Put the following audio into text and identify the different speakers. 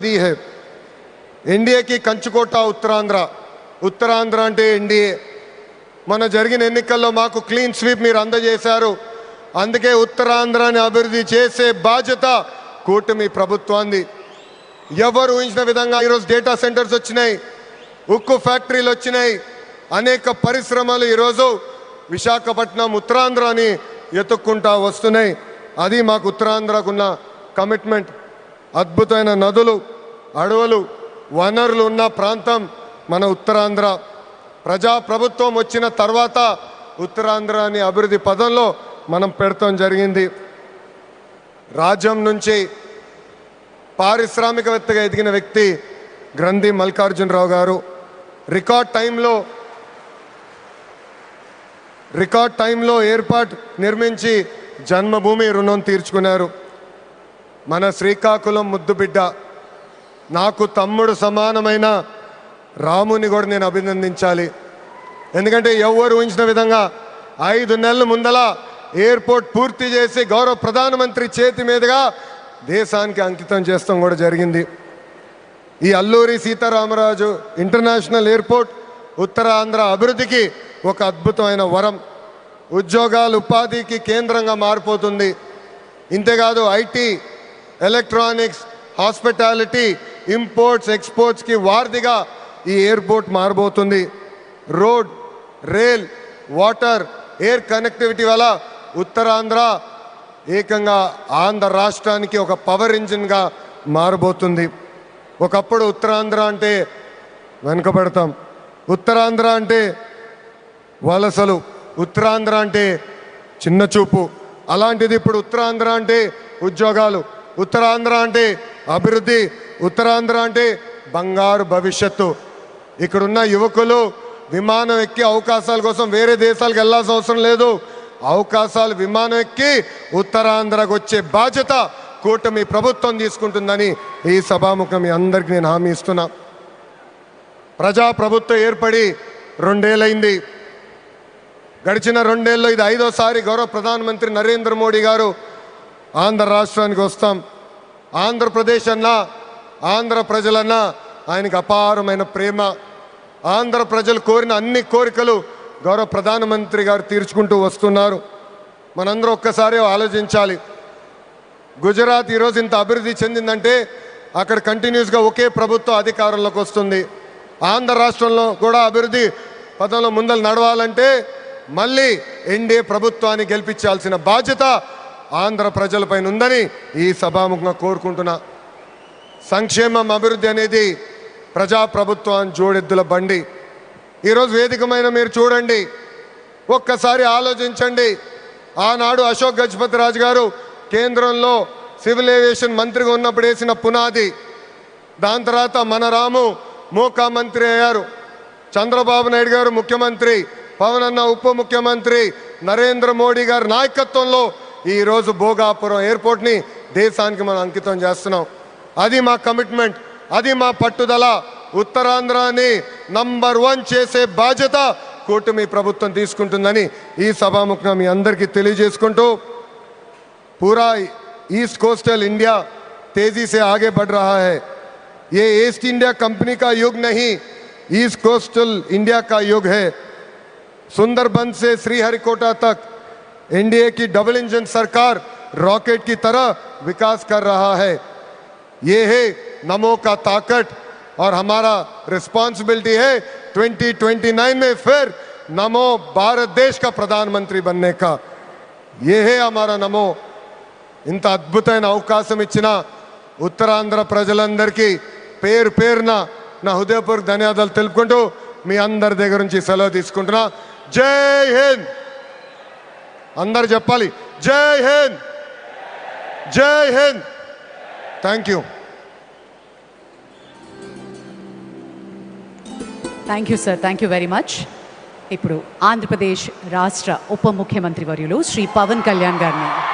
Speaker 1: दी है एनडीए की कंचुकोट उत्तरांध्र అంటే ఎన్డీఏ మన జరిగిన ఎన్నికల్లో మాకు క్లీన్ స్వీప్ మీరు అందజేశారు. అందుకే ఉత్తరాంధ్రాని అభివృద్ధి చేసే బాధ్యత కూటమి ప్రభుత్వానికి. ఎవరు ఊహించిన విధంగా ఈరోజు డేటా సెంటర్స్ వచ్చినాయి, ఉక్కు ఫ్యాక్టరీలు వచ్చినాయి, అనేక పరిశ్రమలు ఈరోజు విశాఖపట్నం ఉత్తరాంధ్రాని ఎత్తుక్కుంటా వస్తున్నాయి. అది మాకు ఉత్తరాంధ్రకున్న కమిట్మెంట్. అద్భుతమైన నదులు, అడవులు, వనరులు ఉన్న ప్రాంతం మన ఉత్తరాంధ్ర. ప్రజా ప్రభుత్వం వచ్చిన తర్వాత ఉత్తరాంధ్రాని అభివృద్ధి పదంలో మనం పెడతాం జరిగింది. రాజ్యం నుంచి పారిశ్రామికవేత్తగా ఎదిగిన వ్యక్తి గ్రంథి మల్లికార్జునరావు గారు రికార్డ్ టైంలో ఎయిర్పోర్ట్ నిర్మించి జన్మభూమి రుణం తీర్చుకున్నారు. మన శ్రీకాకుళం ముద్దుబిడ్డ, నాకు తమ్ముడు సమానమైన రాముని కూడా నేను అభినందించాలి. ఎందుకంటే ఎవరు ఊహించిన విధంగా 5 నెలల ముందల ఎయిర్పోర్ట్ పూర్తి చేసి గౌరవ ప్రధానమంత్రి చేతి మీదుగా దేశానికి అంకితం చేస్తాం కూడా జరిగింది. ఈ అల్లూరి సీతారామరాజు ఇంటర్నేషనల్ ఎయిర్పోర్ట్ ఉత్తరాంధ్ర అభివృద్ధికి ఒక అద్భుతమైన వరం. ఉద్యోగాలు, ఉపాధికి కేంద్రంగా మారిపోతుంది. ఇంతేకాదు ఐటీ, ఎలక్ట్రానిక్స్, హాస్పిటాలిటీ, ఇంపోర్ట్స్, ఎక్స్పోర్ట్స్కి వారధిగా ఈ ఎయిర్పోర్ట్ మారబోతుంది. Road, rail, water, air connectivity వల్ల ఉత్తరాంధ్ర ఏకంగా ఆంధ్ర రాష్ట్రానికి ఒక పవర్ ఇంజిన్గా మారబోతుంది. ఒకప్పుడు ఉత్తరాంధ్ర అంటే వెనుకబడతాం, ఉత్తరాంధ్ర అంటే వలసలు, ఉత్తరాంధ్ర అంటే చిన్న చూపు. అలాంటిది ఇప్పుడు ఉత్తరాంధ్ర అంటే ఉద్యోగాలు, ఉత్తరాంధ్ర అంటే అభివృద్ధి, ఉత్తరాంధ్ర అంటే బంగారు భవిష్యత్తు. ఇక్కడున్న యువకులు విమానం ఎక్కి అవకాశాల కోసం వేరే దేశాలకు వెళ్ళాల్సిన అవసరం లేదు. అవకాశాలు విమానం ఎక్కి ఉత్తరాంధ్రకు వచ్చే బాధ్యత కూటమి ప్రభుత్వం తీసుకుంటుందని ఈ సభాముఖం మీ అందరికీ నేను హామీ ఇస్తున్నా. ప్రజాప్రభుత్వం ఏర్పడి 2 ఏళ్ళైంది. గడిచిన 2 ఏళ్ళలో ఇది 5వ గౌరవ ప్రధానమంత్రి నరేంద్ర మోడీ గారు ఆంధ్ర రాష్ట్రానికి వస్తాం. ఆంధ్రప్రదేశ్ అన్నా, ఆంధ్ర ప్రజలన్నా ఆయనకు అపారమైన ప్రేమ. ఆంధ్ర ప్రజలు కోరిన అన్ని కోరికలు గౌరవ ప్రధానమంత్రి గారు తీర్చుకుంటూ వస్తున్నారు. మనందరూ ఒక్కసారి ఆలోచించాలి. గుజరాత్ ఈరోజు ఇంత అభివృద్ధి చెందిందంటే అక్కడ కంటిన్యూస్గా ఒకే ప్రభుత్వం అధికారంలోకి వస్తుంది. ఆంధ్ర రాష్ట్రంలో కూడా అభివృద్ధి పదంలో ముందలు నడవాలంటే మళ్ళీ ఎన్డీఏ ప్రభుత్వాన్ని గెలిపించాల్సిన బాధ్యత ఆంధ్ర ప్రజలపైన ఉందని ఈ సభాముఖంగా కోరుకుంటున్నా. సంక్షేమం, అభివృద్ధి అనేది ప్రజాప్రభుత్వాన్ని జోడెద్దుల బండి. ఈరోజు వేదికమైన మీరు చూడండి, ఒక్కసారి ఆలోచించండి. ఆనాడు అశోక్ గజపతి రాజు గారు కేంద్రంలో సివిల్ ఏవియేషన్ మంత్రిగా ఉన్నప్పుడు వేసిన పునాది. దాని తర్వాత మన రాము మోకా మంత్రి అయ్యారు, చంద్రబాబు నాయుడు గారు ముఖ్యమంత్రి, పవన్ అన్న ఉప ముఖ్యమంత్రి, నరేంద్ర మోడీ గారి నాయకత్వంలో ఈరోజు భోగాపురం ఎయిర్పోర్ట్ని దేశానికి మనం అంకితం చేస్తున్నాం. అది మా కమిట్మెంట్, అది మా పట్టుదల. ఉత్తరాంధ్రాని నంబర్ 1 చేసే బాధ్యత కూటమి ప్రభుత్వం తీసుకుంటుందని ఈ సభాముఖంగా మీ అందరికీ తెలియజేసుకుంటూ, पूरा ईस्ट कोस्टल इंडिया तेजी से आगे बढ़ रहा है. ये ईस्ट इंडिया कंपनी का युग नहीं, ईस्ट कोस्टल इंडिया का युग है. सुंदरबन से श्रीहरिकोटा तक एनडीए की डबल इंजन सरकार रॉकेट की तरह विकास कर रहा है. ये है नमो का ताकत और हमारा रिस्पॉन्सिबिलिटी है 2029 में फिर नमो भारत देश का प्रधानमंत्री बनने का. ये है हमारा नमो. ఇంత అద్భుతమైన అవకాశం ఇచ్చిన ఉత్తరాంధ్ర ప్రజలందరికీ పేరు పేరున నా హృదయపూర్వక ధన్యవాదాలు తెలుపుకుంటూ మీ అందరి దగ్గర నుంచి సెలవు తీసుకుంటున్నా. జై హింద్. అందరు చెప్పాలి, జై హింద్, జై Hind. Thank you.
Speaker 2: Thank you sir, thank you very much. ఇప్పుడు ఆంధ్రప్రదేశ్ రాష్ట్ర ఉప ముఖ్యమంత్రి వర్యులు శ్రీ పవన్ కళ్యాణ్ గారిని